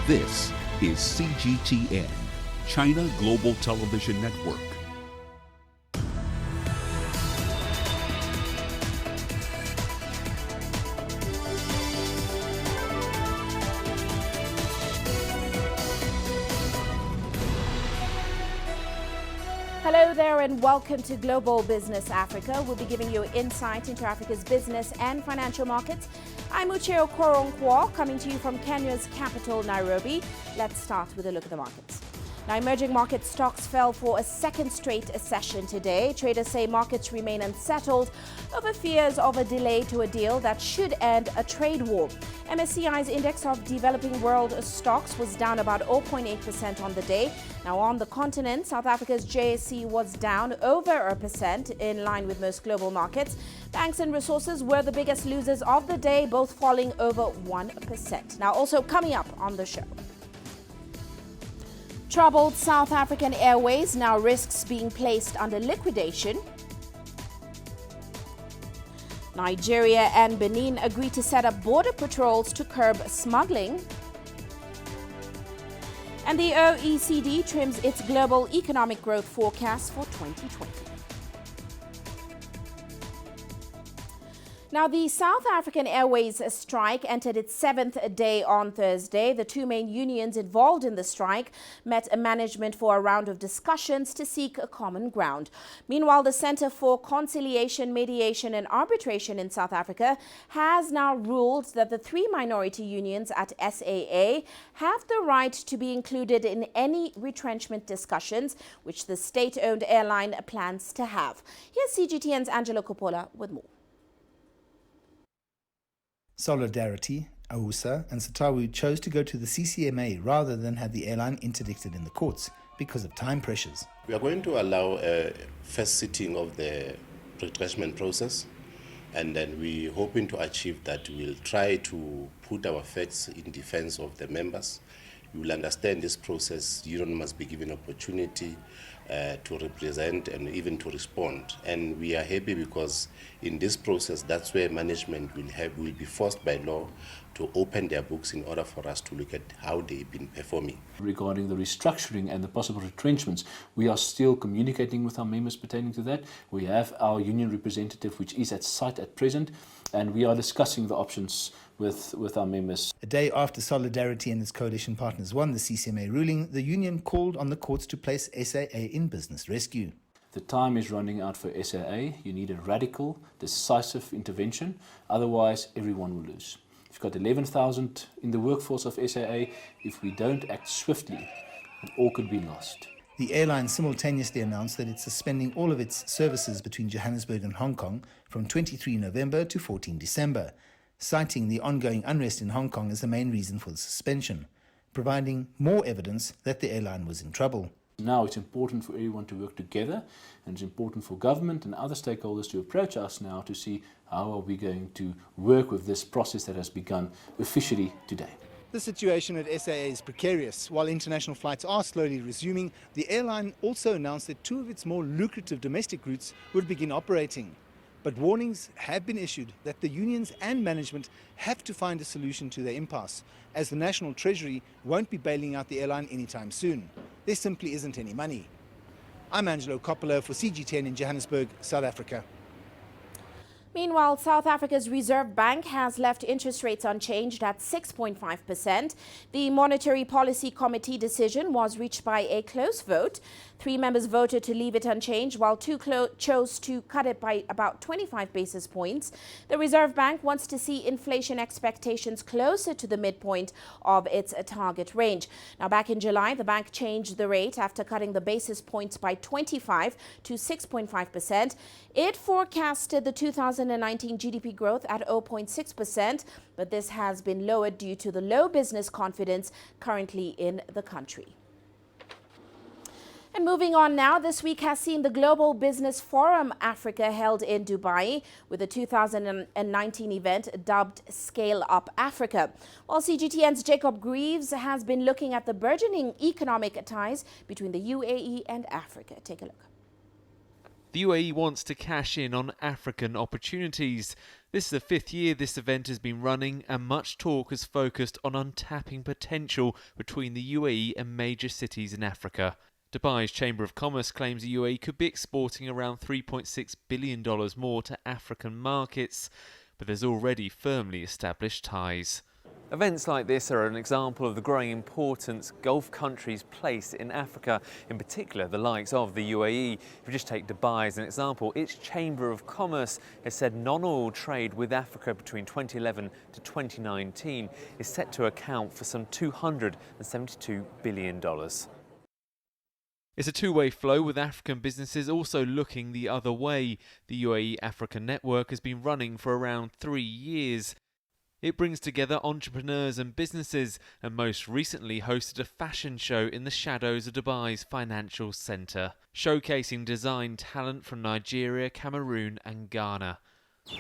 This is CGTN, China Global Television Network. Hello there and welcome to Global Business Africa. We'll be giving you insight into Africa's business and financial markets. I'm Uche Okoronkwo, coming to you from Kenya's capital, Nairobi. Let's start with a look at the markets. Now, emerging market stocks fell for a second straight session today. Traders say markets remain unsettled over fears of a delay to a deal that should end a trade war. MSCI's index of developing world stocks was down about 0.8% on the day. Now, on the continent, South Africa's JSE was down over 1% in line with most global markets. Banks and resources were the biggest losers of the day, both falling over 1%. Now, also coming up on the show. Troubled South African Airways now risks being placed under liquidation. Nigeria and Benin agree to set up border patrols to curb smuggling. And the OECD trims its global economic growth forecast for 2020. Now, the South African Airways strike entered its seventh day on Thursday. The two main unions involved in the strike met management for a round of discussions to seek a common ground. Meanwhile, the Center for Conciliation, Mediation and Arbitration in South Africa has now ruled that the three minority unions at SAA have the right to be included in any retrenchment discussions which the state-owned airline plans to have. Here's CGTN's Angelo Coppola with more. Solidarity, AUSA and Satawu chose to go to the CCMA rather than have the airline interdicted in the courts because of time pressures. We are going to allow a first sitting of the retrenchment process, and then we're hoping to achieve that. We'll try to put our facts in defense of the members. You will understand this process. Union must be given opportunity to represent and even to respond. And we are happy because in this process, that's where management will be forced by law to open their books in order for us to look at how they've been performing. Regarding the restructuring and the possible retrenchments, we are still communicating with our members pertaining to that. We have our union representative, which is at site at present, and we are discussing the options with our members. A day after Solidarity and its coalition partners won the CCMA ruling, the union called on the courts to place SAA in business rescue. The time is running out for SAA. You need a radical, decisive intervention, otherwise everyone will lose. You've got 11,000 in the workforce of SAA. If we don't act swiftly, it all could be lost. The airline simultaneously announced that it's suspending all of its services between Johannesburg and Hong Kong from 23 November to 14 December, citing the ongoing unrest in Hong Kong as the main reason for the suspension, providing more evidence that the airline was in trouble. Now it's important for everyone to work together, and it's important for government and other stakeholders to approach us now to see how are we going to work with this process that has begun officially today. The situation at SAA is precarious. While international flights are slowly resuming, the airline also announced that two of its more lucrative domestic routes would begin operating. But warnings have been issued that the unions and management have to find a solution to their impasse, as the National Treasury won't be bailing out the airline anytime soon. There simply isn't any money. I'm Angelo Coppola for CGTN in Johannesburg, South Africa. Meanwhile, South Africa's Reserve Bank has left interest rates unchanged at 6.5%. The Monetary Policy Committee decision was reached by a close vote. 3 members voted to leave it unchanged, while 2 chose to cut it by about 25 basis points. The Reserve Bank wants to see inflation expectations closer to the midpoint of its target range. Now, back in July, the bank changed the rate after cutting the basis points by 25 to 6.5%. It forecasted the 2019 GDP growth at 0.6%, but this has been lowered due to the low business confidence currently in the country. And moving on now, this week has seen the Global Business Forum Africa held in Dubai, with the 2019 event dubbed Scale Up Africa. While CGTN's Jacob Greaves has been looking at the burgeoning economic ties between the UAE and Africa. Take a look. The UAE wants to cash in on African opportunities. This is the 5th year this event has been running, and much talk has focused on untapping potential between the UAE and major cities in Africa. Dubai's Chamber of Commerce claims the UAE could be exporting around $3.6 billion more to African markets, but there's already firmly established ties. Events like this are an example of the growing importance Gulf countries place in Africa, in particular the likes of the UAE. If you just take Dubai as an example, its Chamber of Commerce has said non-oil trade with Africa between 2011 to 2019 is set to account for some $272 billion. It's a two-way flow, with African businesses also looking the other way. The UAE Africa Network has been running for around 3 years. It brings together entrepreneurs and businesses, and most recently hosted a fashion show in the shadows of Dubai's financial centre, showcasing design talent from Nigeria, Cameroon and Ghana.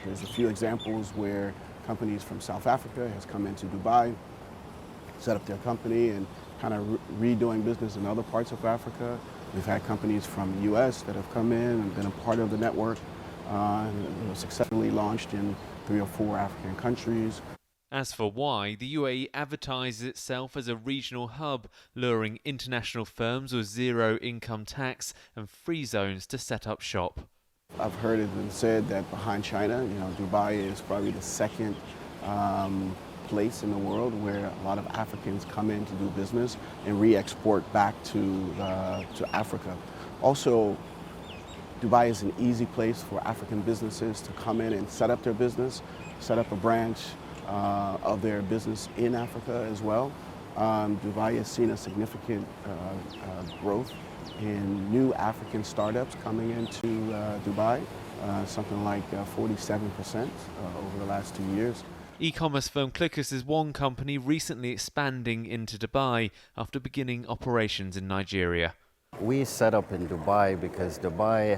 There's a few examples where companies from South Africa has come into Dubai, set up their company and kind of redoing business in other parts of Africa. We've had companies from the US that have come in and been a part of the network, successfully launched in 3 or 4 African countries. As for why, the UAE advertises itself as a regional hub, luring international firms with zero income tax and free zones to set up shop. I've heard it been said that behind China, Dubai is probably the second place in the world where a lot of Africans come in to do business and re-export back to Africa. Also, Dubai is an easy place for African businesses to come in and set up their business, set up a branch of their business in Africa as well. Dubai has seen a significant growth in new African startups coming into Dubai, something like 47% over the last 2 years. E-commerce firm Clickers is one company recently expanding into Dubai after beginning operations in Nigeria. We set up in Dubai because Dubai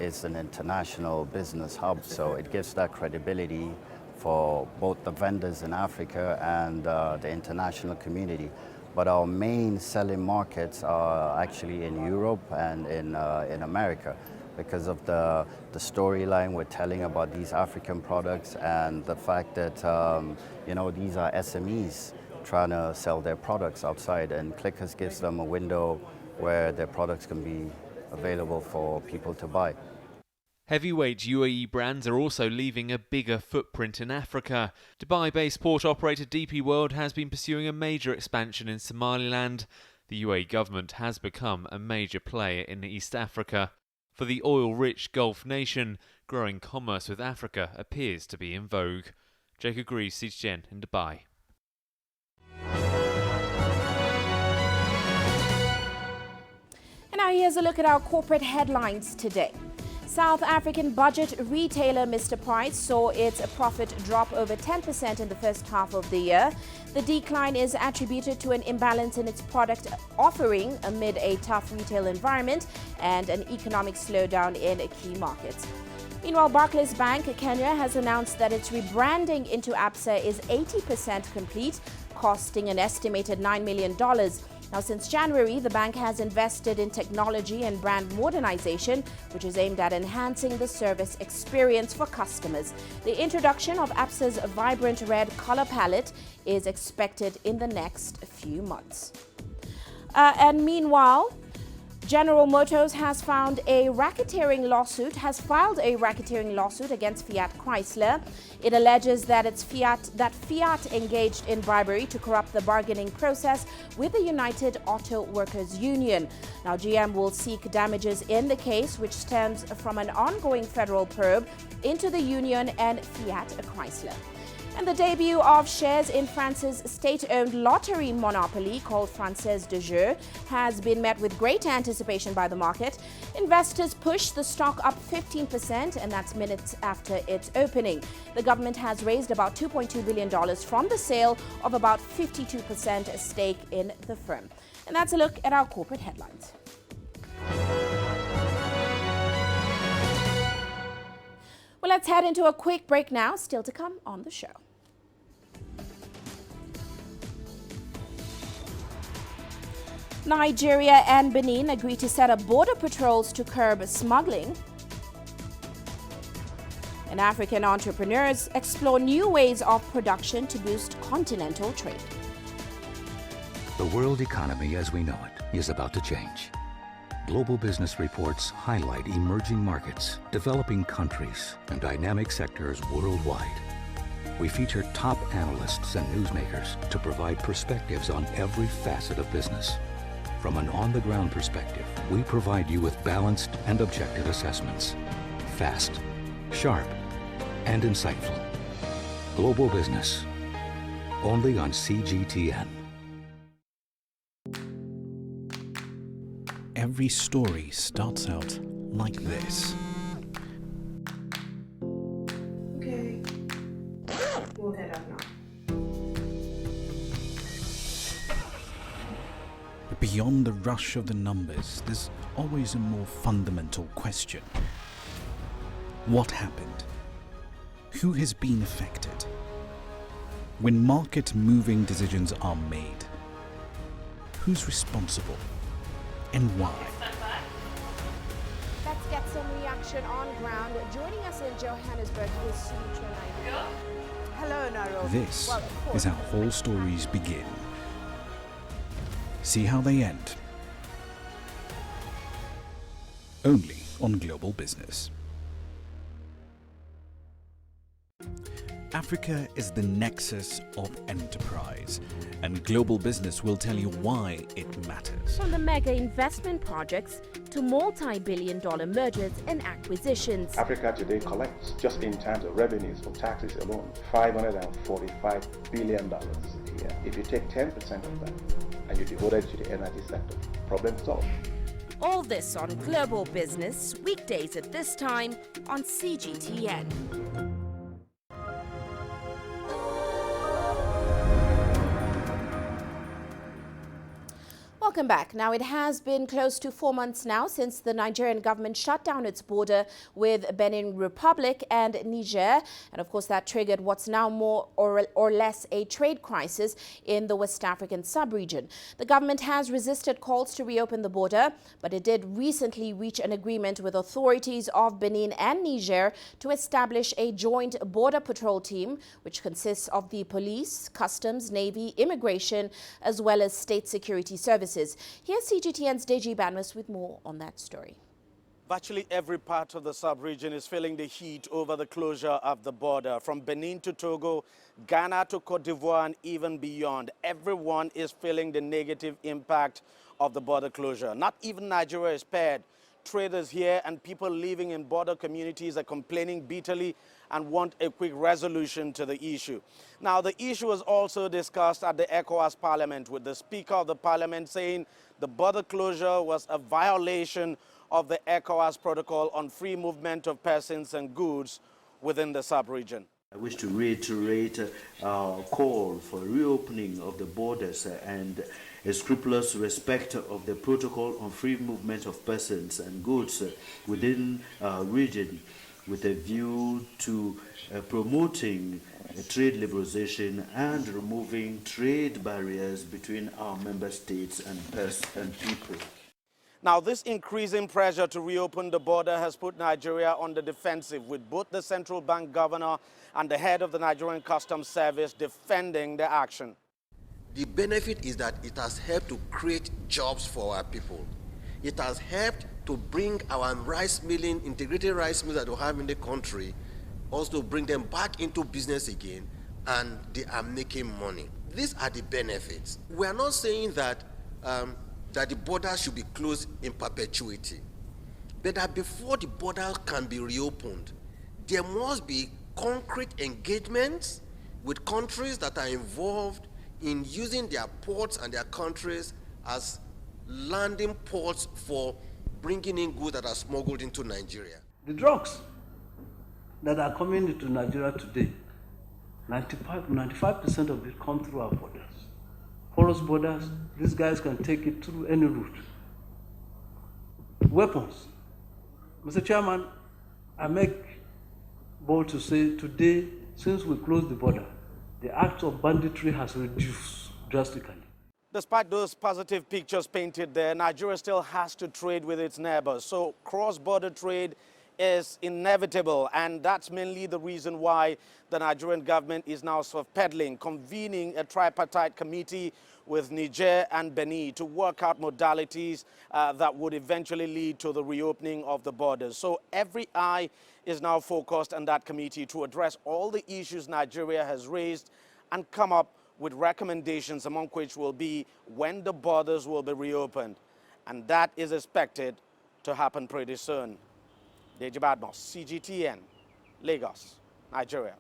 is an international business hub, so it gives that credibility for both the vendors in Africa and the international community. But our main selling markets are actually in Europe and in America, because of the storyline we're telling about these African products and the fact that these are SMEs trying to sell their products outside, and Clickers gives them a window where their products can be available for people to buy. Heavyweight UAE brands are also leaving a bigger footprint in Africa. Dubai-based port operator DP World has been pursuing a major expansion in Somaliland. The UAE government has become a major player in East Africa. For the oil-rich Gulf nation, growing commerce with Africa appears to be in vogue. Jacob Greaves, CGTN in Dubai. And now here's a look at our corporate headlines today. South African budget retailer Mr. Price saw its profit drop over 10% in the first half of the year. The decline is attributed to an imbalance in its product offering amid a tough retail environment and an economic slowdown in key markets. Meanwhile, Barclays Bank Kenya has announced that its rebranding into Absa is 80% complete, costing an estimated $9 million. Now, since January, the bank has invested in technology and brand modernization, which is aimed at enhancing the service experience for customers. The introduction of Absa's vibrant red color palette is expected in the next few months. And meanwhile, General Motors has filed a racketeering lawsuit against Fiat Chrysler. It alleges that Fiat engaged in bribery to corrupt the bargaining process with the United Auto Workers Union. Now, GM will seek damages in the case, which stems from an ongoing federal probe into the union and Fiat Chrysler. And the debut of shares in France's state-owned lottery monopoly called Française de Jeux has been met with great anticipation by the market. Investors pushed the stock up 15%, and that's minutes after its opening. The government has raised about $2.2 billion from the sale of about 52% stake in the firm. And that's a look at our corporate headlines. Well, let's head into a quick break now. Still to come on the show. Nigeria and Benin agree to set up border patrols to curb smuggling. And African entrepreneurs explore new ways of production to boost continental trade. The world economy as we know it is about to change. Global business reports highlight emerging markets, developing countries, and dynamic sectors worldwide. We feature top analysts and newsmakers to provide perspectives on every facet of business. From an on-the-ground perspective, we provide you with balanced and objective assessments. Fast, sharp, and insightful. Global Business, only on CGTN. Every story starts out like this. Okay. We'll head up now. But beyond the rush of the numbers, there's always a more fundamental question. What happened? Who has been affected? When market-moving decisions are made, who's responsible? And why? Let's get some reaction on ground. Joining us in Johannesburg is Uche Okoronkwo. Hello, Naro. This is how all stories begin. See how they end. Only on Global Business. Africa is the nexus of enterprise, and Global Business will tell you why it matters. From the mega investment projects to multi-billion-dollar mergers and acquisitions. Africa today collects, just in terms of revenues from taxes alone, $545 billion a year. If you take 10% of that and you devote it to the energy sector, problem solved. All this on Global Business, weekdays at this time on CGTN. Welcome back. Now, it has been close to 4 months now since the Nigerian government shut down its border with Benin Republic and Niger. And of course, that triggered what's now more or less a trade crisis in the West African sub-region. The government has resisted calls to reopen the border, but it did recently reach an agreement with authorities of Benin and Niger to establish a joint border patrol team, which consists of the police, customs, navy, immigration, as well as state security services. Here's CGTN's Deji Banwas with more on that story. Virtually every part of the sub-region is feeling the heat over the closure of the border. From Benin to Togo, Ghana to Cote d'Ivoire, and even beyond. Everyone is feeling the negative impact of the border closure. Not even Nigeria is spared. Traders here and people living in border communities are complaining bitterly and want a quick resolution to the issue. Now, the issue was also discussed at the ECOWAS Parliament, with the Speaker of the Parliament saying the border closure was a violation of the ECOWAS Protocol on free movement of persons and goods within the sub-region. I wish to reiterate our call for reopening of the borders and a scrupulous respect of the protocol on free movement of persons and goods within our region, with a view to promoting trade liberalization and removing trade barriers between our member states and people. Now, this increasing pressure to reopen the border has put Nigeria on the defensive, with both the central bank governor and the head of the Nigerian Customs Service defending the action. The benefit is that it has helped to create jobs for our people. It has helped to bring our rice milling, integrated rice mills that we have in the country, also bring them back into business again, and they are making money. These are the benefits. We are not saying that that the border should be closed in perpetuity, but that before the border can be reopened, there must be concrete engagements with countries that are involved in using their ports and their countries as landing ports for bringing in goods that are smuggled into Nigeria. The drugs that are coming into Nigeria today, 95% of it come through our borders. Porous borders, these guys can take it through any route. Weapons. Mr. Chairman, I make bold to say today, since we closed the border, the act of banditry has reduced drastically. Despite those positive pictures painted there, Nigeria still has to trade with its neighbors. So cross-border trade is inevitable, and that's mainly the reason why the Nigerian government is now sort of peddling, convening a tripartite committee with Niger and Benin to work out modalities that would eventually lead to the reopening of the borders. So every eye is now focused on that committee to address all the issues Nigeria has raised and come up with recommendations, among which will be when the borders will be reopened. And that is expected to happen pretty soon. Deji Badmos, CGTN, Lagos, Nigeria.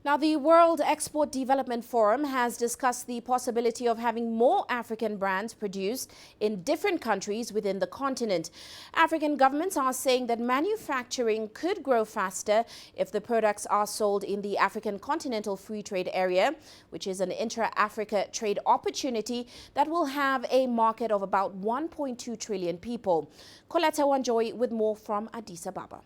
Now, the World Export Development Forum has discussed the possibility of having more African brands produced in different countries within the continent. African governments are saying that manufacturing could grow faster if the products are sold in the African Continental Free Trade Area, which is an intra-Africa trade opportunity that will have a market of about 1.2 trillion people. Coletta Wanjoy with more from Addis Ababa.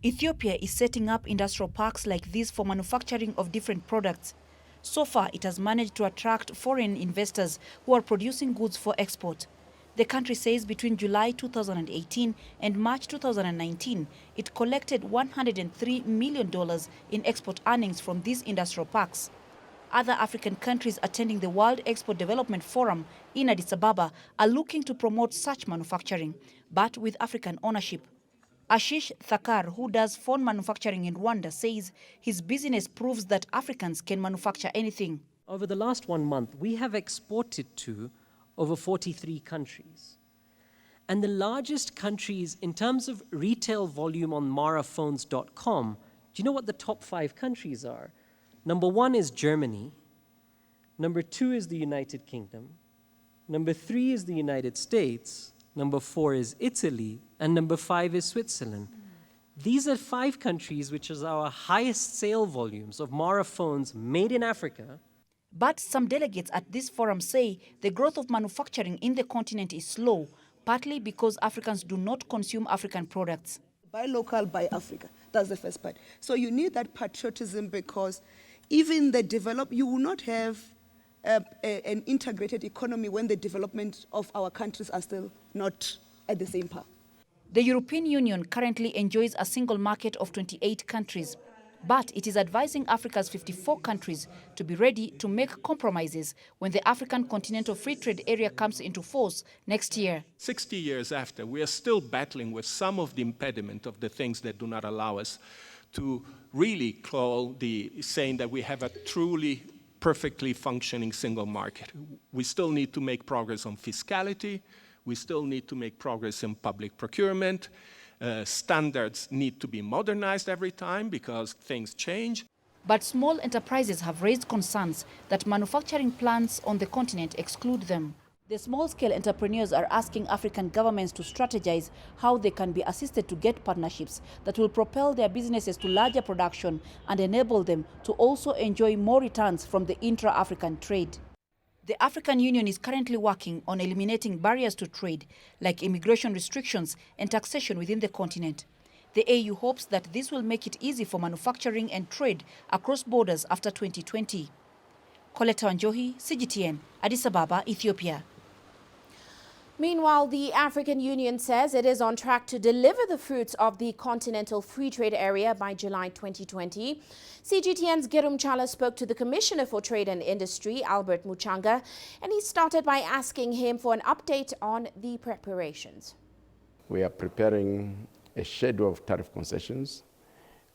Ethiopia is setting up industrial parks like this for manufacturing of different products. So far, it has managed to attract foreign investors who are producing goods for export. The country says between July 2018 and March 2019, it collected $103 million in export earnings from these industrial parks. Other African countries attending the World Export Development Forum in Addis Ababa are looking to promote such manufacturing, but with African ownership. Ashish Thakar, who does phone manufacturing in Rwanda, says his business proves that Africans can manufacture anything. Over the last 1 month, we have exported to over 43 countries. And the largest countries in terms of retail volume on maraphones.com, do you know what the top 5 countries are? Number 1 is Germany. Number 2 is the United Kingdom. Number 3 is the United States. Number 4 is Italy, and number 5 is Switzerland. These are 5 countries which is our highest sale volumes of Mara phones made in Africa. But some delegates at this forum say the growth of manufacturing in the continent is slow, partly because Africans do not consume African products. Buy local, buy Africa. That's the first part. So you need that patriotism, because even you will not have an integrated economy when the development of our countries are still not at the same path. The European Union currently enjoys a single market of 28 countries, but it is advising Africa's 54 countries to be ready to make compromises when the African Continental Free Trade Area comes into force next year. 60 years after, we are still battling with some of the impediment of the things that do not allow us to really call saying that we have a truly perfectly functioning single market. We still need to make progress on fiscality. We still need to make progress in public procurement. Standards need to be modernized every time because things change. But small enterprises have raised concerns that manufacturing plants on the continent exclude them. The small-scale entrepreneurs are asking African governments to strategize how they can be assisted to get partnerships that will propel their businesses to larger production and enable them to also enjoy more returns from the intra-African trade. The African Union is currently working on eliminating barriers to trade, like immigration restrictions and taxation within the continent. The AU hopes that this will make it easy for manufacturing and trade across borders after 2020. Coletta Wanjohi, CGTN, Addis Ababa, Ethiopia. Meanwhile, the African Union says it is on track to deliver the fruits of the Continental Free Trade Area by July 2020. CGTN's Gerum Chala spoke to the Commissioner for Trade and Industry, Albert Muchanga, and he started by asking him for an update on the preparations. We are preparing a schedule of tariff concessions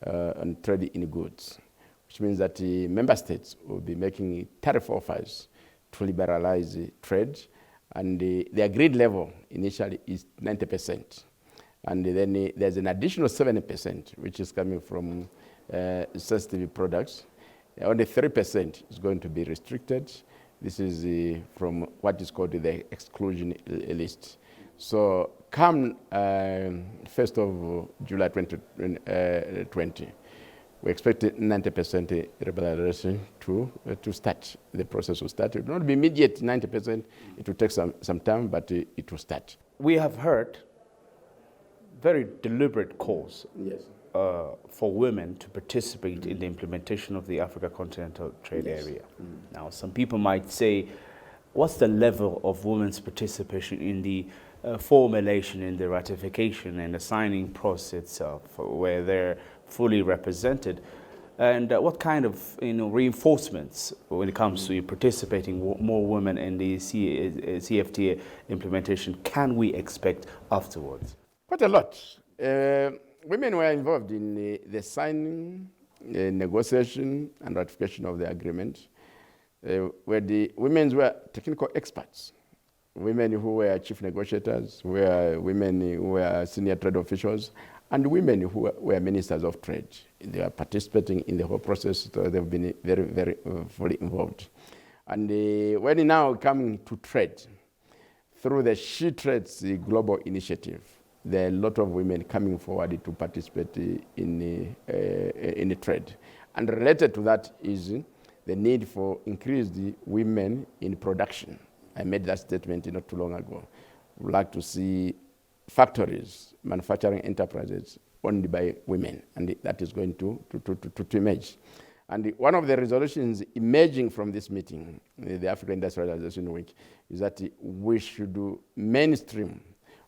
on trade in goods, which means that the member states will be making tariff offers to liberalize trade. And the agreed level initially is 90%. And then there's an additional 70%, which is coming from sensitive products. Only 3% is going to be restricted. This is from what is called the exclusion list. So come 1st of July 2020, we expect 90% liberalization to start. The process will start. It will not be immediate 90%. It will take some time, but it will start. We have heard very deliberate calls for women to participate in the implementation of the Africa Continental Trade Area. Now, some people might say, what's the level of women's participation in the formulation, in the ratification and the signing process itself, where they're fully represented? And what kind of reinforcements when it comes to participating more women in the CFTA implementation can we expect afterwards? Quite a lot. Women were involved in the signing, negotiation and ratification of the agreement, where the women were technical experts, women who were chief negotiators, women who were senior trade officials, and women who were ministers of trade. They are participating in the whole process, so they've been very, very fully involved. And when now coming to trade, through the She Trades Global Initiative, there are a lot of women coming forward to participate in the trade. And related to that is the need for increased women in production. I made that statement not too long ago. We'd like to see factories, manufacturing enterprises owned by women, and that is going to emerge. And one of the resolutions emerging from this meeting, the Africa Industrialization Week, is that we should mainstream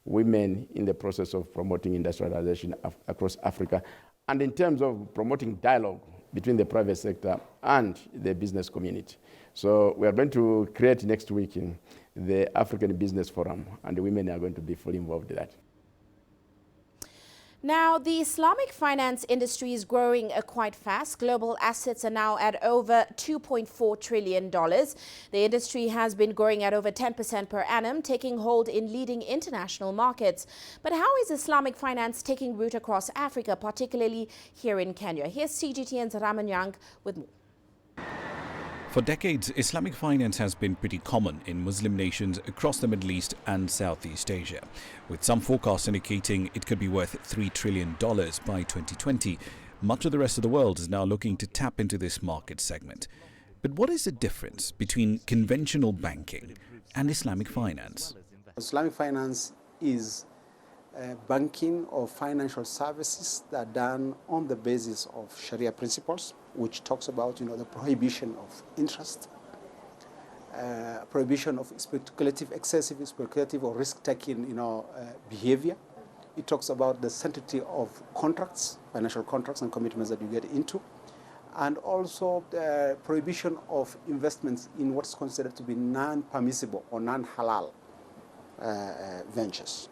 women in the process of promoting industrialization across Africa, and in terms of promoting dialogue between the private sector and the business community. So we are going to create next week in the African Business Forum, and the women are going to be fully involved in that. Now, the Islamic finance industry is growing quite fast. Global assets are now at over $2.4 trillion. The industry has been growing at over 10% per annum, taking hold in leading international markets. But how is Islamic finance taking root across Africa, particularly here in Kenya? Here's CGTN's Ramanyang with more. For decades, Islamic finance has been pretty common in Muslim nations across the Middle East and Southeast Asia, with some forecasts indicating it could be worth $3 trillion by 2020. Much of the rest of the world is now looking to tap into this market segment. But what is the difference between conventional banking and Islamic finance? Islamic finance is banking or financial services that are done on the basis of Sharia principles, which talks about the prohibition of interest, prohibition of excessive speculative or risk-taking behavior. It talks about the sanctity of contracts, financial contracts and commitments that you get into, and also the prohibition of investments in what's considered to be non-permissible or non-halal ventures.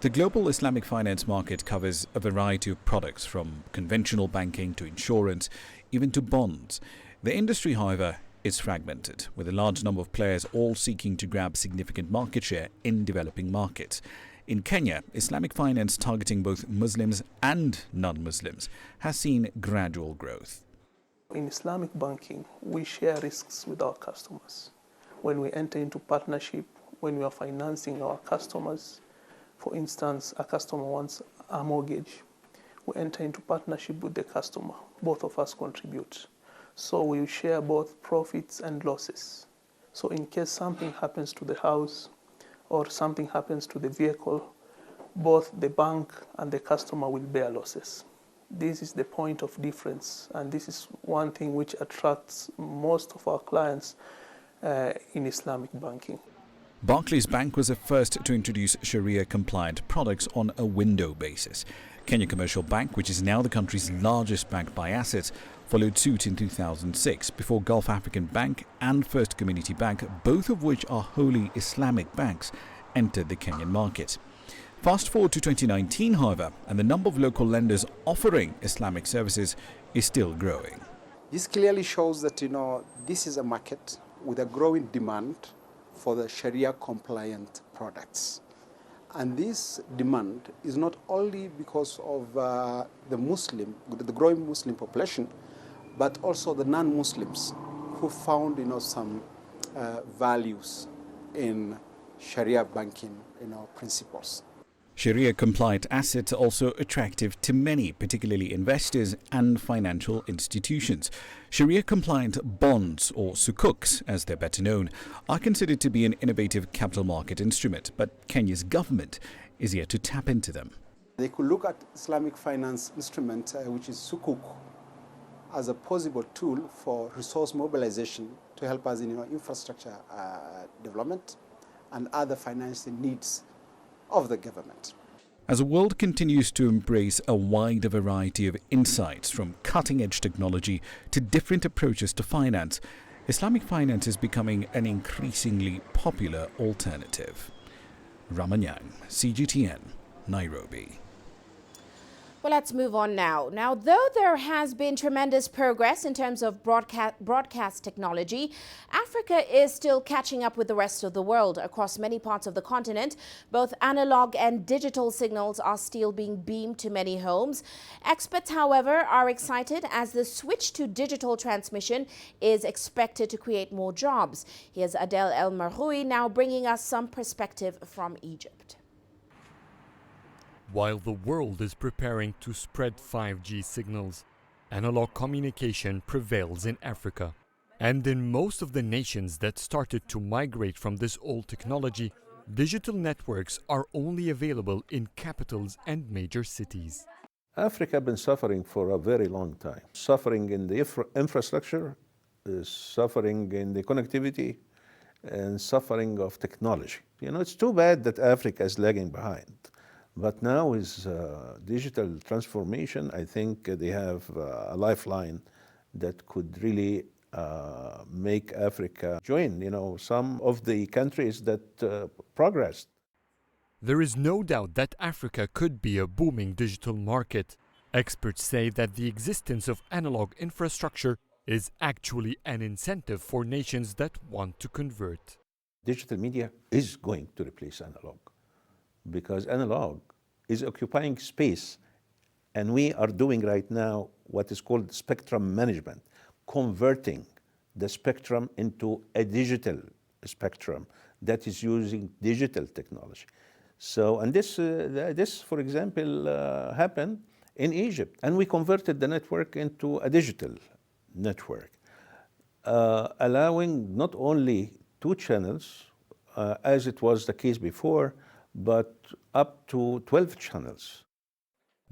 The global Islamic finance market covers a variety of products, from conventional banking to insurance, even to bonds. The industry, however, is fragmented, with a large number of players all seeking to grab significant market share in developing markets. In Kenya, Islamic finance targeting both Muslims and non-Muslims has seen gradual growth. In Islamic banking, we share risks with our customers. When we enter into partnership, when we are financing our customers, for instance, a customer wants a mortgage, we enter into partnership with the customer. Both of us contribute. So we share both profits and losses. So in case something happens to the house or something happens to the vehicle, both the bank and the customer will bear losses. This is the point of difference, and this is one thing which attracts most of our clients in Islamic banking. Barclays Bank was the first to introduce Sharia-compliant products on a window basis. Kenya Commercial Bank, which is now the country's largest bank by assets, followed suit in 2006 before Gulf African Bank and First Community Bank, both of which are wholly Islamic banks, entered the Kenyan market. Fast forward to 2019, however, and the number of local lenders offering Islamic services is still growing. This clearly shows that this is a market with a growing demand for the Sharia-compliant products. And this demand is not only because of the growing Muslim population, but also the non-Muslims who found some values in Sharia banking principles. Sharia-compliant assets are also attractive to many, particularly investors and financial institutions. Sharia-compliant bonds, or sukuks as they're better known, are considered to be an innovative capital market instrument, but Kenya's government is yet to tap into them. They could look at Islamic finance instrument, which is sukuk, as a possible tool for resource mobilization to help us in infrastructure development and other financing needs of the government. As the world continues to embrace a wider variety of insights from cutting-edge technology to different approaches to finance, Islamic finance is becoming an increasingly popular alternative. Ramanyang, CGTN, Nairobi. Well, let's move on now. Now, though there has been tremendous progress in terms of broadcast technology, Africa is still catching up with the rest of the world. Across many parts of the continent, both analog and digital signals are still being beamed to many homes. Experts, however, are excited as the switch to digital transmission is expected to create more jobs. Here's Adel El Marhoui now bringing us some perspective from Egypt. While the world is preparing to spread 5G signals, analog communication prevails in Africa. And in most of the nations that started to migrate from this old technology, digital networks are only available in capitals and major cities. Africa has been suffering for a very long time. Suffering in the infrastructure, suffering in the connectivity, and suffering of technology. It's too bad that Africa is lagging behind. But now with digital transformation, I think they have a lifeline that could really make Africa join, some of the countries that progressed. There is no doubt that Africa could be a booming digital market. Experts say that the existence of analog infrastructure is actually an incentive for nations that want to convert. Digital media is going to replace analog, because analog is occupying space, and we are doing right now what is called spectrum management, converting the spectrum into a digital spectrum that is using digital technology. So, and this, for example, happened in Egypt, and we converted the network into a digital network, allowing not only 2 channels, as it was the case before, but up to 12 channels.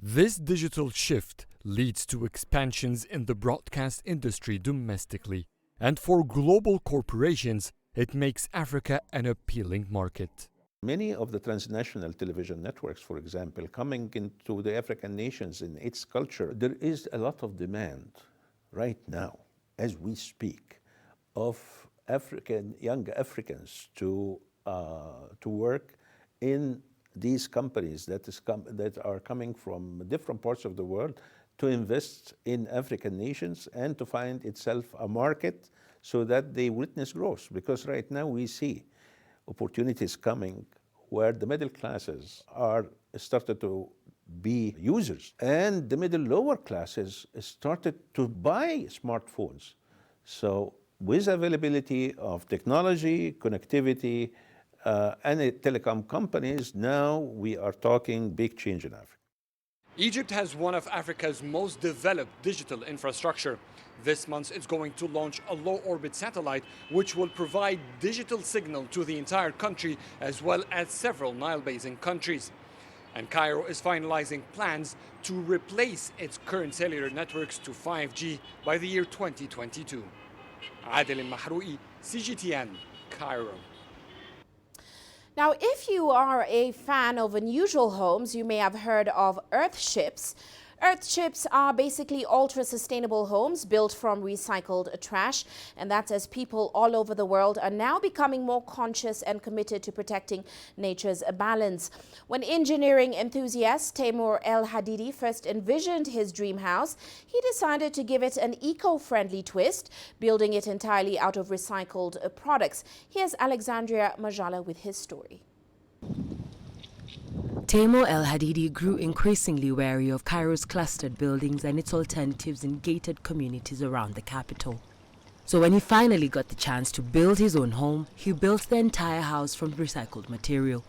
This digital shift leads to expansions in the broadcast industry domestically, and for global corporations, it makes Africa an appealing market. Many of the transnational television networks, for example, coming into the African nations in its culture, there is a lot of demand right now, as we speak, of young Africans to work in these companies that are coming from different parts of the world to invest in African nations and to find itself a market so that they witness growth. Because right now we see opportunities coming where the middle classes are started to be users, and the middle lower classes started to buy smartphones. So with availability of technology, connectivity, and telecom companies, now we are talking big change in Africa. Egypt has one of Africa's most developed digital infrastructure. This month it's going to launch a low-orbit satellite which will provide digital signal to the entire country as well as several Nile Basin countries. And Cairo is finalizing plans to replace its current cellular networks to 5G by the year 2022. Adel Mahroui, CGTN, Cairo. Now, if you are a fan of unusual homes, you may have heard of earthships. Earthships are basically ultra-sustainable homes built from recycled trash, and that's as people all over the world are now becoming more conscious and committed to protecting nature's balance. When engineering enthusiast Taimour El Hadidi first envisioned his dream house, he decided to give it an eco-friendly twist, building it entirely out of recycled products. Here's Alexandria Majala with his story. Taimour El Hadidi grew increasingly wary of Cairo's clustered buildings and its alternatives in gated communities around the capital. So when he finally got the chance to build his own home, he built the entire house from recycled material.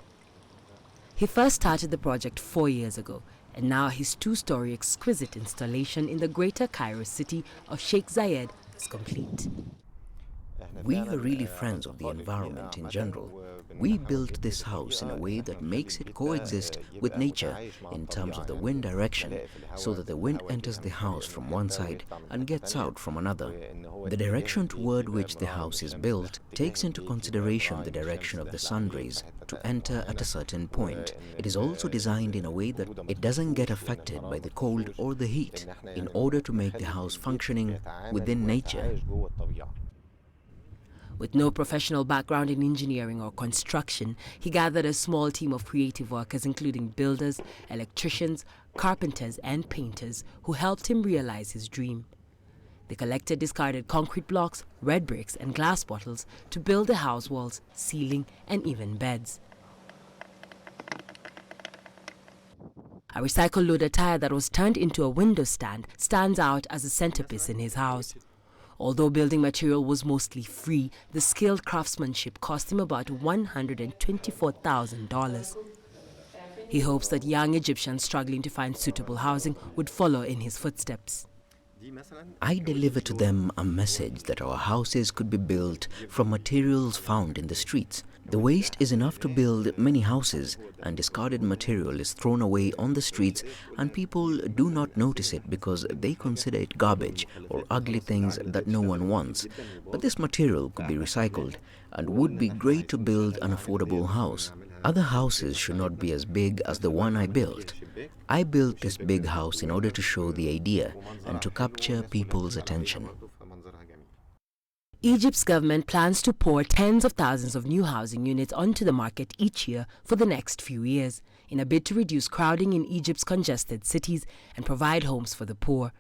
He first started the project 4 years ago, and now his 2-story exquisite installation in the greater Cairo city of Sheikh Zayed is complete. We are really friends of the environment in general. We built this house in a way that makes it coexist with nature in terms of the wind direction, so that the wind enters the house from one side and gets out from another. The direction toward which the house is built takes into consideration the direction of the sun rays to enter at a certain point. It is also designed in a way that it doesn't get affected by the cold or the heat, in order to make the house functioning within nature. With no professional background in engineering or construction, he gathered a small team of creative workers, including builders, electricians, carpenters, and painters, who helped him realize his dream. They collected discarded concrete blocks, red bricks, and glass bottles to build the house walls, ceiling, and even beds. A recycled loader tire that was turned into a window stand stands out as a centerpiece in his house. Although building material was mostly free, the skilled craftsmanship cost him about $124,000. He hopes that young Egyptians struggling to find suitable housing would follow in his footsteps. I deliver to them a message that our houses could be built from materials found in the streets. The waste is enough to build many houses, and discarded material is thrown away on the streets, and people do not notice it because they consider it garbage or ugly things that no one wants. But this material could be recycled and would be great to build an affordable house. Other houses should not be as big as the one I built. I built this big house in order to show the idea and to capture people's attention. Egypt's government plans to pour tens of thousands of new housing units onto the market each year for the next few years, in a bid to reduce crowding in Egypt's congested cities and provide homes for the poor.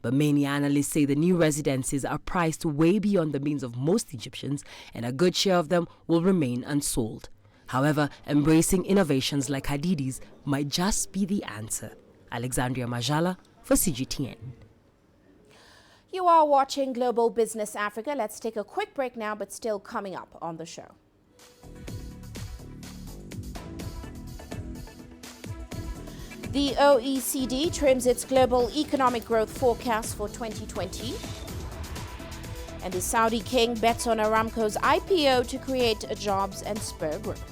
But many analysts say the new residences are priced way beyond the means of most Egyptians, and a good share of them will remain unsold. However, embracing innovations like Hadidi's might just be the answer. Alexandria Majala for CGTN. You are watching Global Business Africa. Let's take a quick break now, but still coming up on the show. The OECD trims its global economic growth forecast for 2020. And the Saudi king bets on Aramco's IPO to create jobs and spur growth.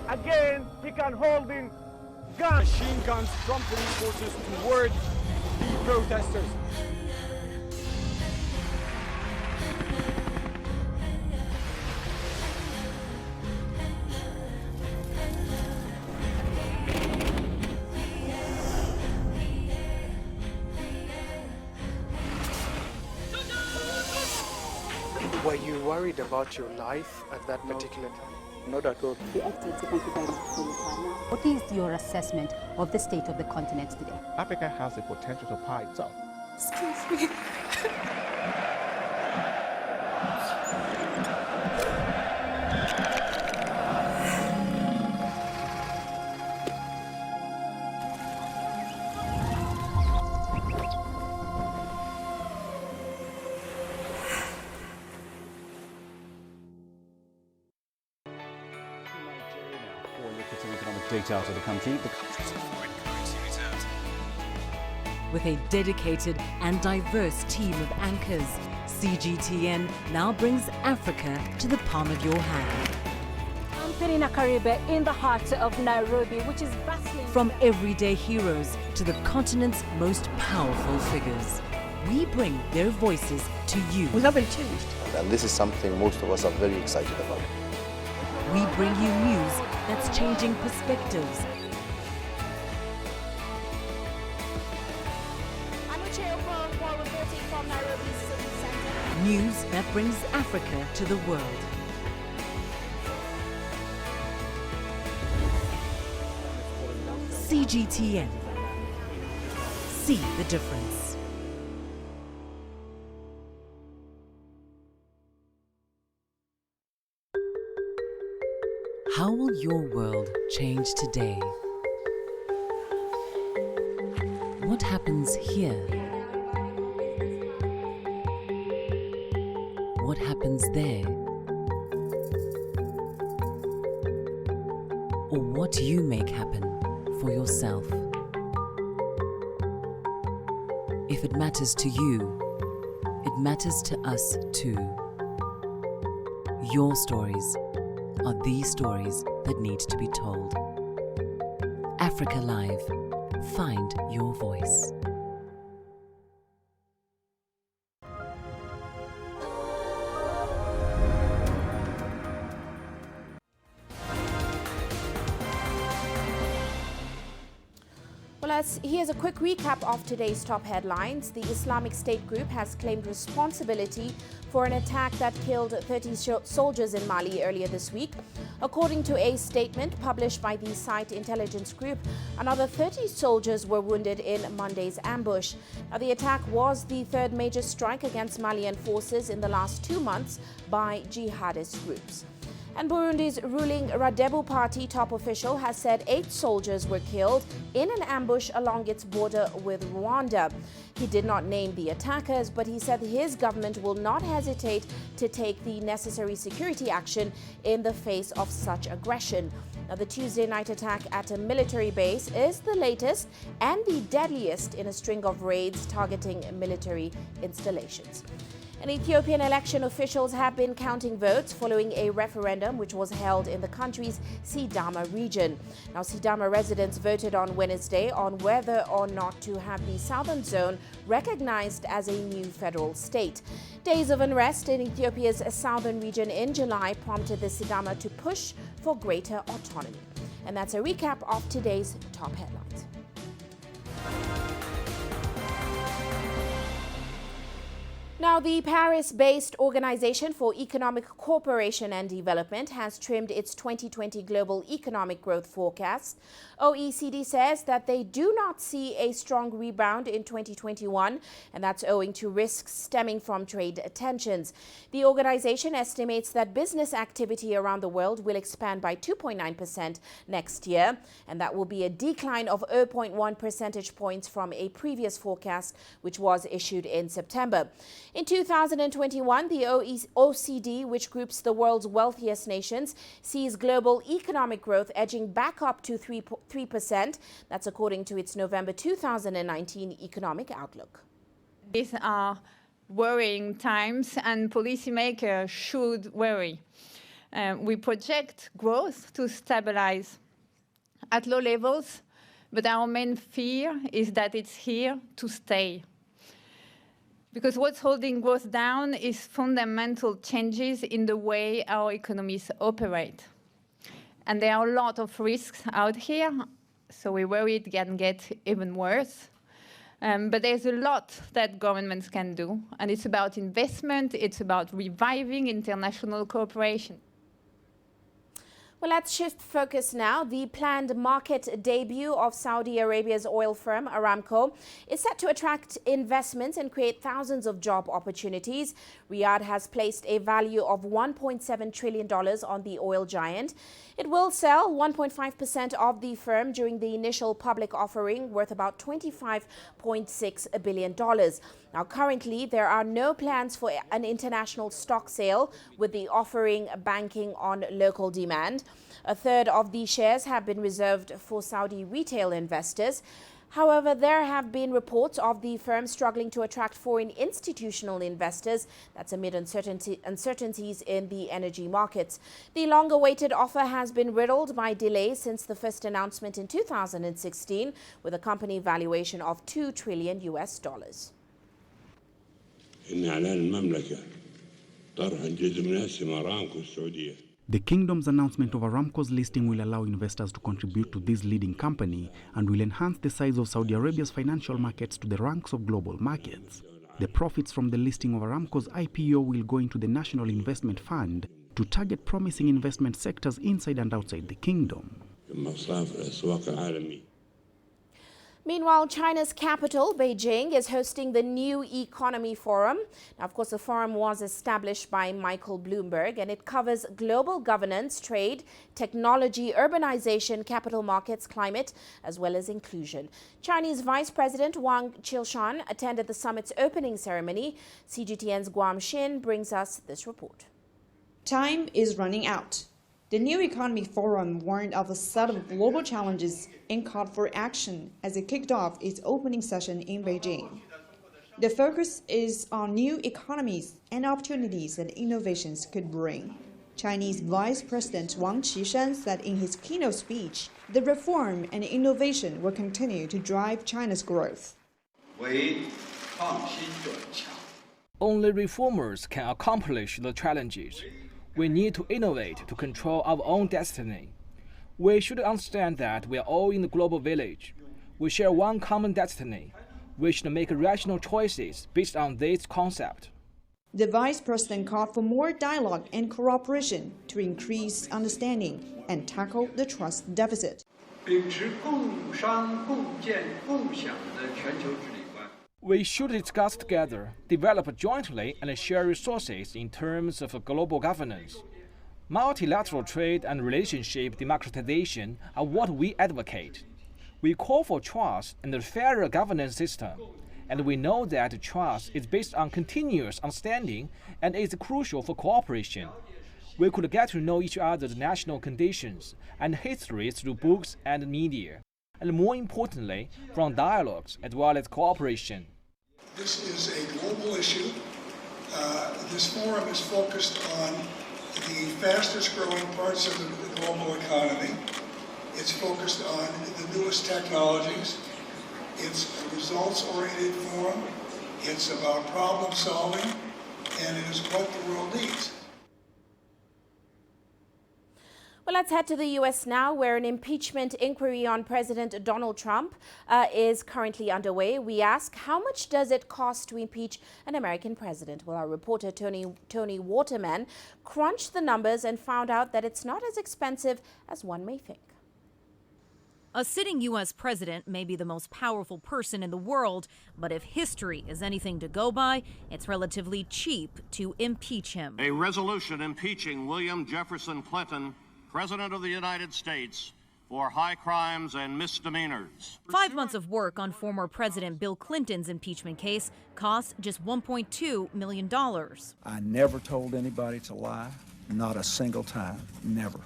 Again, he can hold in guns. Machine guns from police forces toward the protesters. Were you worried about your life at that particular time? Not at all. The activity, thank you very much for your time now. What is your assessment of the state of the continent today? Africa has the potential to power itself. Excuse me. Data out of the country. The country's foreign currency reserves. With a dedicated and diverse team of anchors, CGTN now brings Africa to the palm of your hand. I'm Penina Karibe in the heart of Nairobi, which is bustling. From everyday heroes to the continent's most powerful figures, we bring their voices to you. We haven't changed. And this is something most of us are very excited about. We bring you news that's changing perspectives. I'm Uche Okoronkwo reporting from Nairobi's city center. News that brings Africa to the world. CGTN. See the difference. How will your world change today? What happens here? what happens there, or what you make happen for yourself. If it matters to you, it matters to us too. Your stories are the stories that need to be told. Africa Live. Find your voice. Well, here's a quick recap of today's top headlines. The Islamic State group has claimed responsibility for an attack that killed 30 soldiers in Mali earlier this week. According to a statement published by the site intelligence group, another 30 soldiers were wounded in Monday's ambush. Now, the attack was the third major strike against Malian forces in the last 2 months by jihadist groups. And Burundi's ruling Radebu Party top official has said 8 soldiers were killed in an ambush along its border with Rwanda. He did not name the attackers, but he said his government will not hesitate to take the necessary security action in the face of such aggression. Now, the Tuesday night attack at a military base is the latest and the deadliest in a string of raids targeting military installations. And Ethiopian election officials have been counting votes following a referendum which was held in the country's Sidama region. Now, Sidama residents voted on Wednesday on whether or not to have the southern zone recognized as a new federal state. Days of unrest in Ethiopia's southern region in July prompted the Sidama to push for greater autonomy. And that's a recap of today's top headlines. Now, the Paris-based Organization for Economic Cooperation and Development has trimmed its 2020 global economic growth forecast. OECD says that they do not see a strong rebound in 2021, and that's owing to risks stemming from trade tensions. The organization estimates that business activity around the world will expand by 2.9% next year, and that will be a decline of 0.1 percentage points from a previous forecast, which was issued in September. In 2021, the OECD, which groups the world's wealthiest nations, sees global economic growth edging back up to 3%. That's according to its November 2019 economic outlook. These are worrying times, and policymakers should worry. We project growth to stabilize at low levels, but our main fear is that it's here to stay. Because what's holding growth down is fundamental changes in the way our economies operate. And there are a lot of risks out here, so we worry it can get even worse. But there's a lot that governments can do, and it's about investment, it's about reviving international cooperation. Well, let's shift focus now. The planned market debut of Saudi Arabia's oil firm Aramco is set to attract investments and create thousands of job opportunities. Riyadh has placed a value of $1.7 trillion on the oil giant. It will sell 1.5% of the firm during the initial public offering, worth about $25.6 billion. Now, currently, there are no plans for an international stock sale, with the offering banking on local demand. A third of the shares have been reserved for Saudi retail investors. However, there have been reports of the firm struggling to attract foreign institutional investors. That's amid uncertainties in the energy markets. The long-awaited offer has been riddled by delays since the first announcement in 2016, with a company valuation of $2 trillion. The Kingdom's announcement of Aramco's listing will allow investors to contribute to this leading company and will enhance the size of Saudi Arabia's financial markets to the ranks of global markets. The profits from the listing of Aramco's IPO will go into the National Investment Fund to target promising investment sectors inside and outside the Kingdom. Meanwhile, China's capital, Beijing, is hosting the New Economy Forum. Now, of course, the forum was established by Michael Bloomberg, and it covers global governance, trade, technology, urbanization, capital markets, climate, as well as inclusion. Chinese Vice President Wang Qilshan attended the summit's opening ceremony. CGTN's Guam Xin brings us this report. Time is running out. The New Economy Forum warned of a set of global challenges and called for action as it kicked off its opening session in Beijing. The focus is on new economies and opportunities that innovations could bring. Chinese Vice President Wang Qilshan said in his keynote speech, the reform and innovation will continue to drive China's growth. Only reformers can accomplish the challenges. We need to innovate to control our own destiny. We should understand that we are all in the global village. We share one common destiny. We should make rational choices based on this concept. The Vice President called for more dialogue and cooperation to increase understanding and tackle the trust deficit. We should discuss together, develop jointly, and share resources in terms of global governance. Multilateral trade and relationship democratization are what we advocate. We call for trust and a fairer governance system, and we know that trust is based on continuous understanding and is crucial for cooperation. We could get to know each other's national conditions and history through books and media, and more importantly, from dialogues as well as cooperation. This is a global issue. This forum is focused on the fastest growing parts of the global economy. It's focused on the newest technologies. It's a results-oriented forum. It's about problem solving, and it is what the world needs. Well, let's head to the U.S. now, where an impeachment inquiry on President Donald Trump is currently underway. We ask, how much does it cost to impeach an American president? Well, our reporter Tony Waterman crunched the numbers and found out that it's not as expensive as one may think. A sitting U.S. president may be the most powerful person in the world, but if history is anything to go by, it's relatively cheap to impeach him. A resolution impeaching William Jefferson Clinton, President of the United States, for high crimes and misdemeanors. 5 months of work on former President Bill Clinton's impeachment case cost just $1.2 million. I never told anybody to lie, not a single time, never.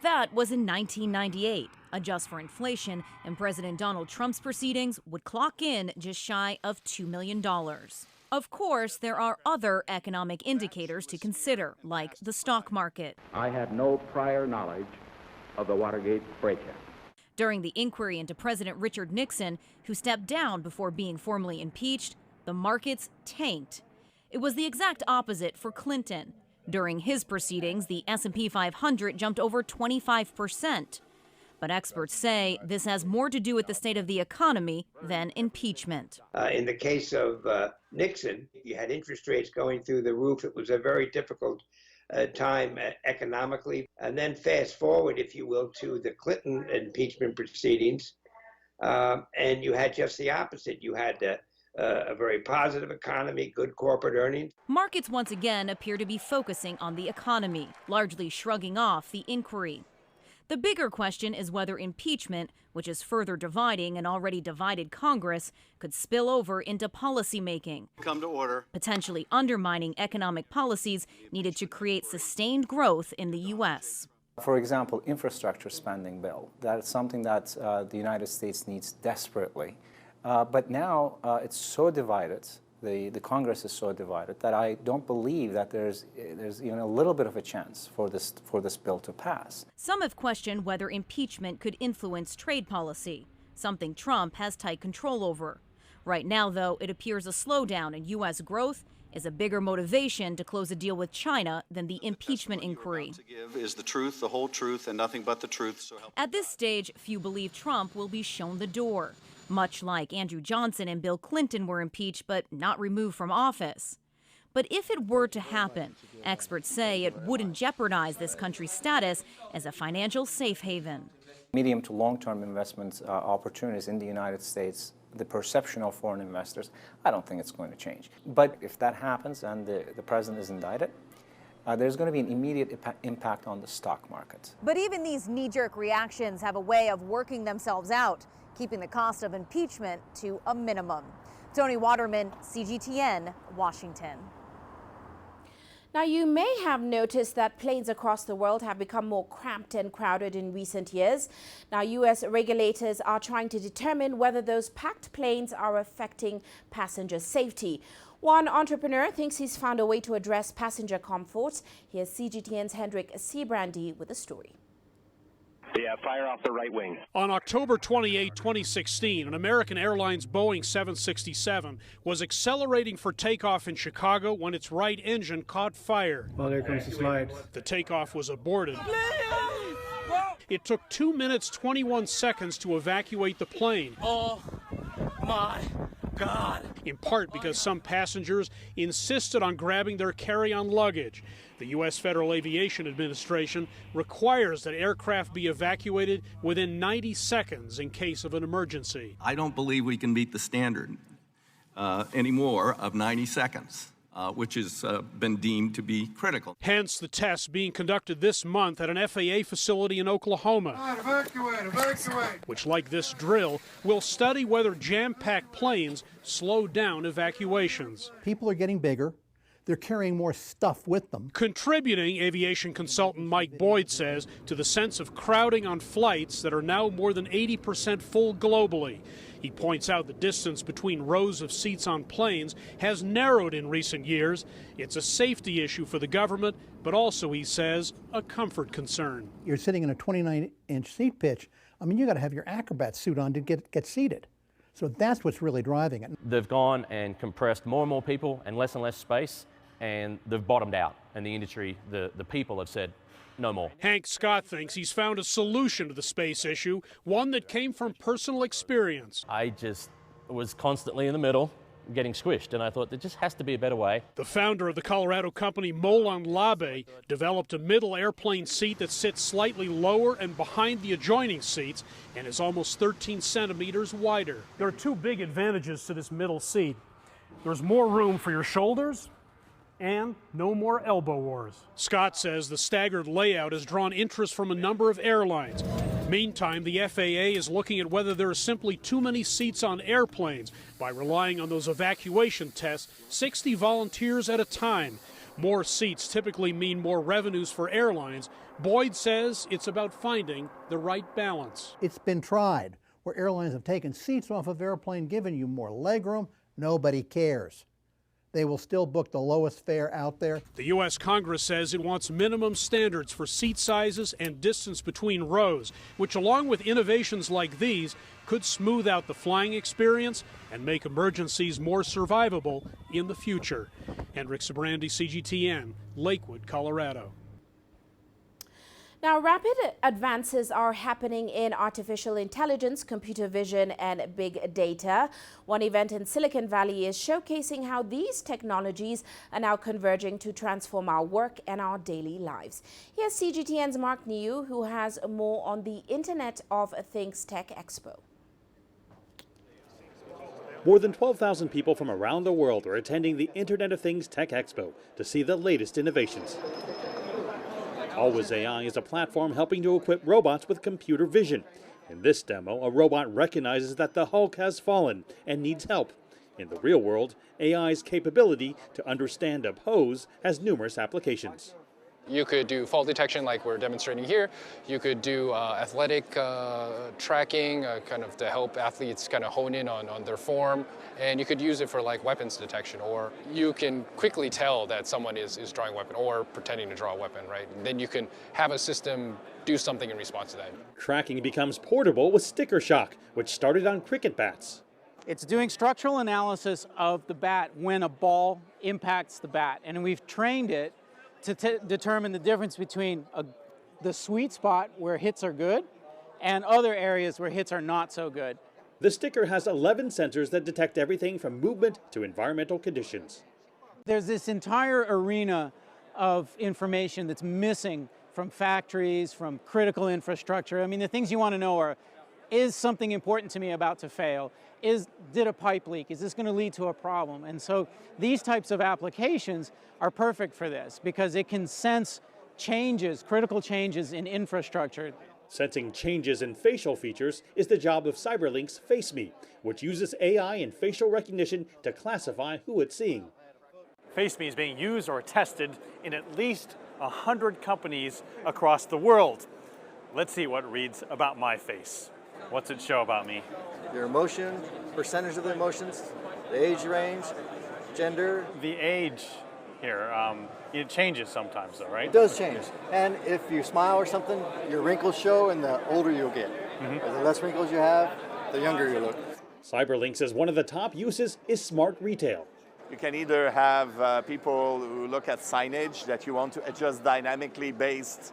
That was in 1998. Adjust for inflation, and President Donald Trump's proceedings would clock in just shy of $2 million. Of course, there are other economic indicators to consider, like the stock market. I had no prior knowledge of the Watergate break-in. During the inquiry into President Richard Nixon, who stepped down before being formally impeached, the markets tanked. It was the exact opposite for Clinton. During his proceedings, the S&P 500 jumped over 25%. But experts say this has more to do with the state of the economy than impeachment. In the case of Nixon, you had interest rates going through the roof. It was a very difficult time economically. And then fast forward, if you will, to the Clinton impeachment proceedings, and you had just the opposite. You had a very positive economy, good corporate earnings. Markets once again appear to be focusing on the economy, largely shrugging off the inquiry. The bigger question is whether impeachment, which is further dividing an already divided Congress, could spill over into policymaking. Come to order. Potentially undermining economic policies needed to create sustained growth in the U.S. For example, infrastructure spending bill. That is something that the United States needs desperately. But now it's so divided. The Congress is so divided that I don't believe that there's even a little bit of a chance for this bill to pass. Some have questioned whether impeachment could influence trade policy, something Trump has tight control over. Right now, though, it appears a slowdown in U.S. growth is a bigger motivation to close a deal with China than the impeachment inquiry. To give is the truth, the whole truth, and nothing but the truth. So help. At this stage, few believe Trump will be shown the door, much like Andrew Johnson and Bill Clinton were impeached but not removed from office. But if it were to happen, experts say it wouldn't jeopardize this country's status as a financial safe haven. Medium to long-term investment opportunities in the United States, the perception of foreign investors, I don't think it's going to change. But if that happens and the president is indicted, there's going to be an immediate impact on the stock market. But even these knee-jerk reactions have a way of working themselves out, keeping the cost of impeachment to a minimum. Tony Waterman, CGTN, Washington. Now, you may have noticed that planes across the world have become more cramped and crowded in recent years. Now, U.S. regulators are trying to determine whether those packed planes are affecting passenger safety. One entrepreneur thinks he's found a way to address passenger comfort. Here's CGTN's Hendrik Siebrandi with the story. Yeah, fire off the right wing. On October 28, 2016, an American Airlines Boeing 767 was accelerating for takeoff in Chicago when its right engine caught fire. Well, there comes the slide. The takeoff was aborted. It took 2 minutes, 21 seconds to evacuate the plane. Oh, my God. In part because some passengers insisted on grabbing their carry-on luggage. The U.S. Federal Aviation Administration requires that aircraft be evacuated within 90 seconds in case of an emergency. I don't believe we can meet the standard anymore of 90 seconds, which has been deemed to be critical. Hence the tests being conducted this month at an FAA facility in Oklahoma. Evacuate. Which, like this drill, will study whether jam-packed planes slow down evacuations. People are getting bigger. They're carrying more stuff with them. Contributing, aviation consultant Mike Boyd says, to the sense of crowding on flights that are now more than 80% full globally. He points out the distance between rows of seats on planes has narrowed in recent years. It's a safety issue for the government, but also, he says, a comfort concern. You're sitting in a 29-inch seat pitch. I mean, you got to have your acrobat suit on to get seated. So that's what's really driving it. They've gone and compressed more and more people and less space, and they've bottomed out. And the industry, the people have said, no more. Hank Scott thinks he's found a solution to the space issue, one that came from personal experience. I just was constantly in the middle, getting squished, and I thought there just has to be a better way. The founder of the Colorado company Molon Labe developed a middle airplane seat that sits slightly lower and behind the adjoining seats and is almost 13 centimeters wider. There are two big advantages to this middle seat. There's more room for your shoulders and no more elbow wars. Scott says the staggered layout has drawn interest from a number of airlines. Meantime, the FAA is looking at whether there are simply too many seats on airplanes by relying on those evacuation tests, 60 volunteers at a time. More seats typically mean more revenues for airlines. Boyd says it's about finding the right balance. It's been tried, where airlines have taken seats off of airplane, given you more legroom. Nobody cares. They will still book the lowest fare out there. The U.S. Congress says it wants minimum standards for seat sizes and distance between rows, which, along with innovations like these, could smooth out the flying experience and make emergencies more survivable in the future. Hendrik Siebrandi, CGTN, Lakewood, Colorado. Now, rapid advances are happening in artificial intelligence, computer vision, and big data. One event in Silicon Valley is showcasing how these technologies are now converging to transform our work and our daily lives. Here's CGTN's Mark Niu, who has more on the Internet of Things Tech Expo. More than 12,000 people from around the world are attending the Internet of Things Tech Expo to see the latest innovations. Always AI is a platform helping to equip robots with computer vision. In this demo, a robot recognizes that the Hulk has fallen and needs help. In the real world, AI's capability to understand a pose has numerous applications. You could do fall detection like we're demonstrating here. You could do athletic tracking, kind of to help athletes kind of hone in on their form. And you could use it for like weapons detection, or you can quickly tell that someone is drawing a weapon or pretending to draw a weapon, right? And then you can have a system do something in response to that. Tracking becomes portable with sticker shock, which started on cricket bats. It's doing structural analysis of the bat when a ball impacts the bat. And we've trained it to determine the difference between the sweet spot where hits are good and other areas where hits are not so good. The sticker has 11 sensors that detect everything from movement to environmental conditions. There's this entire arena of information that's missing from factories, from critical infrastructure. I mean, the things you want to know are, is something important to me about to fail? Did a pipe leak? Is this going to lead to a problem? And so these types of applications are perfect for this because it can sense changes, critical changes in infrastructure. Sensing changes in facial features is the job of CyberLink's FaceMe, which uses AI and facial recognition to classify who it's seeing. FaceMe is being used or tested in at least 100 companies across the world. Let's see what reads about my face. What's it show about me? Your emotion, percentage of the emotions, the age range, gender. The age here, it changes sometimes though, right? It does change. And if you smile or something, your wrinkles show and the older you'll get. The less wrinkles you have, the younger you look. CyberLink says one of the top uses is smart retail. You can either have people who look at signage that you want to adjust dynamically based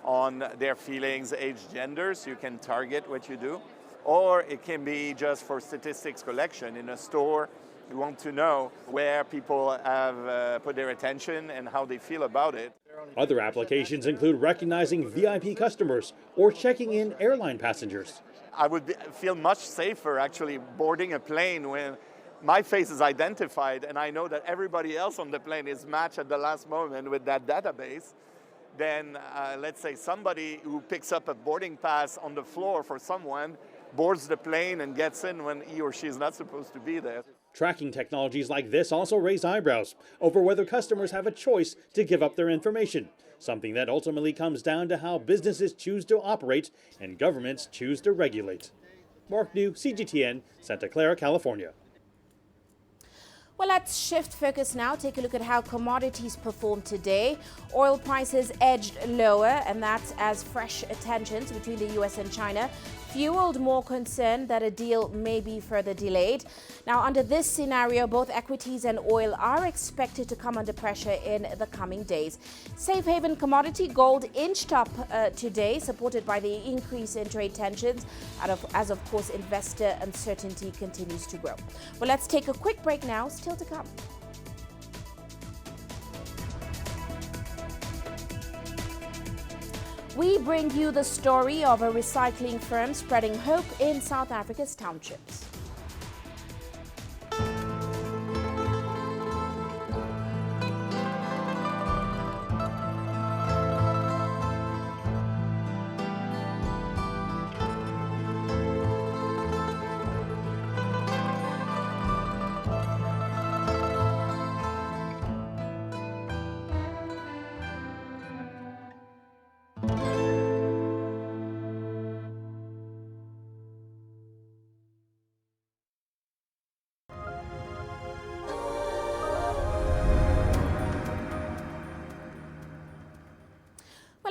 on their feelings, age, gender, so you can target what you do. Or it can be just for statistics collection. In a store, you want to know where people have put their attention and how they feel about it. Other applications include recognizing VIP customers or checking in airline passengers. I would feel much safer actually boarding a plane when my face is identified and I know that everybody else on the plane is matched at the last moment with that database. Then let's say somebody who picks up a boarding pass on the floor for someone boards the plane and gets in when he or she is not supposed to be there. Tracking technologies like this also raise eyebrows over whether customers have a choice to give up their information, something that ultimately comes down to how businesses choose to operate and governments choose to regulate. Mark New, CGTN, Santa Clara, California. Well, let's shift focus now. Take a look at how commodities performed today. Oil prices edged lower, and that's as fresh tensions between the US and China fueled more concern that a deal may be further delayed. Now, under this scenario, both equities and oil are expected to come under pressure in the coming days. Safe haven commodity gold inched up today, supported by the increase in trade tensions, as of course investor uncertainty continues to grow. Well, let's take a quick break now. Still to come. We bring you the story of a recycling firm spreading hope in South Africa's townships.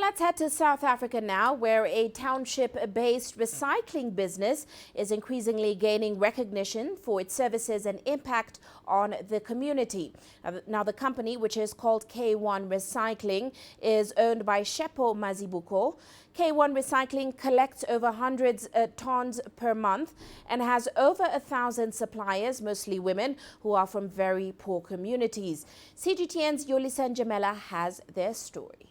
Let's head to South Africa now, where a township-based recycling business is increasingly gaining recognition for its services and impact on the community. Now, the company, which is called K1 Recycling, is owned by Shepo Mazibuko. K1 Recycling collects over hundreds of tons per month and has over 1,000 suppliers, mostly women, who are from very poor communities. CGTN's Yolisa Njamela has their story.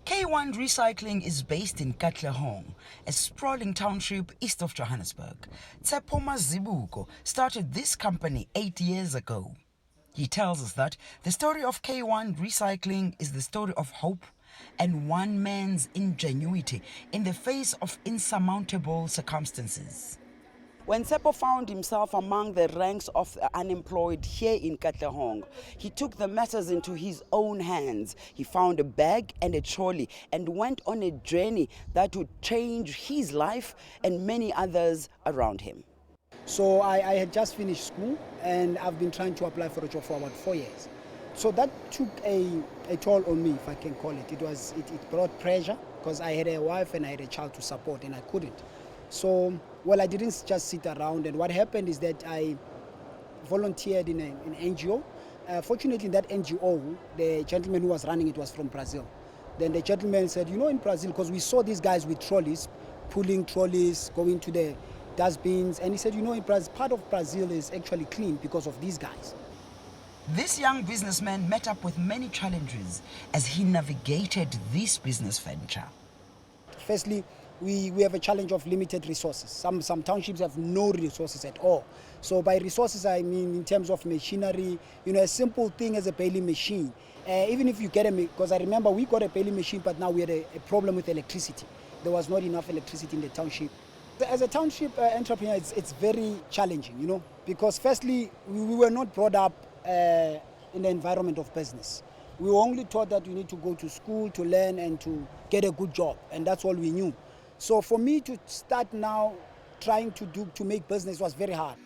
K1 Recycling is based in Katlehong, a sprawling township east of Johannesburg. Tshepo Mazibuko started this company 8 years ago. He tells us that the story of K1 Recycling is the story of hope and one man's ingenuity in the face of insurmountable circumstances. When Tshepo found himself among the ranks of the unemployed here in Katlehong, he took the matters into his own hands. He found a bag and a trolley and went on a journey that would change his life and many others around him. So I had just finished school and I've been trying to apply for a job for about 4 years. So that took a toll on me, if I can call it. It brought pressure because I had a wife and I had a child to support and I couldn't. So, well, I didn't just sit around, and what happened is that I volunteered in an NGO. Fortunately, in that NGO, the gentleman who was running it was from Brazil. Then the gentleman said, you know, in Brazil, because we saw these guys with trolleys, pulling trolleys, going to the dustbins, and he said, you know, part of Brazil is actually clean because of these guys. This young businessman met up with many challenges as he navigated this business venture. Firstly, we have a challenge of limited resources. Some townships have no resources at all. So by resources, I mean in terms of machinery, you know, a simple thing as a baling machine. Even if you get because I remember we got a baling machine, but now we had a problem with electricity. There was not enough electricity in the township. As a township entrepreneur, it's very challenging, you know, because firstly, we were not brought up in the environment of business. We were only taught that you need to go to school to learn and to get a good job, and that's all we knew. So for me to start now trying to make business was very hard.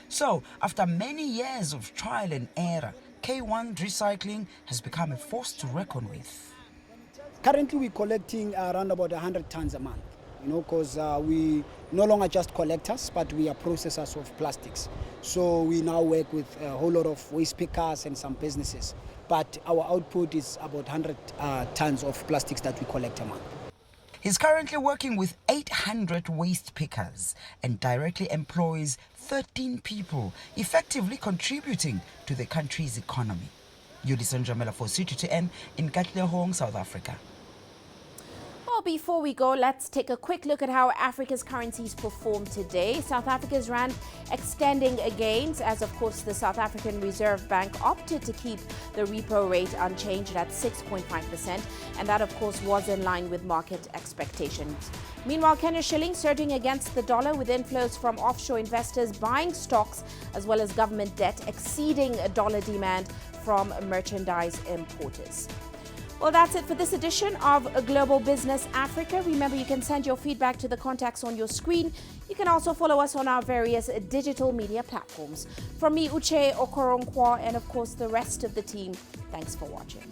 So after many years of trial and error, K1 Recycling has become a force to reckon with. Currently we're collecting around about 100 tons a month, you know, because we no longer just collectors, but we are processors of plastics. So we now work with a whole lot of waste pickers and some businesses. But our output is about 100 tons of plastics that we collect a month. He's currently working with 800 waste pickers and directly employs 13 people, effectively contributing to the country's economy. Yudison Jamela for CGTN in Katlehong, South Africa. Well, before we go, let's take a quick look at how Africa's currencies performed today. South Africa's rand extending gains as, of course, the South African Reserve Bank opted to keep the repo rate unchanged at 6.5%. And that, of course, was in line with market expectations. Meanwhile, Kenya shilling surging against the dollar with inflows from offshore investors buying stocks as well as government debt exceeding dollar demand from merchandise importers. Well, that's it for this edition of Global Business Africa. Remember, you can send your feedback to the contacts on your screen. You can also follow us on our various digital media platforms. From me, Uche Okoronkwo, and of course the rest of the team, thanks for watching.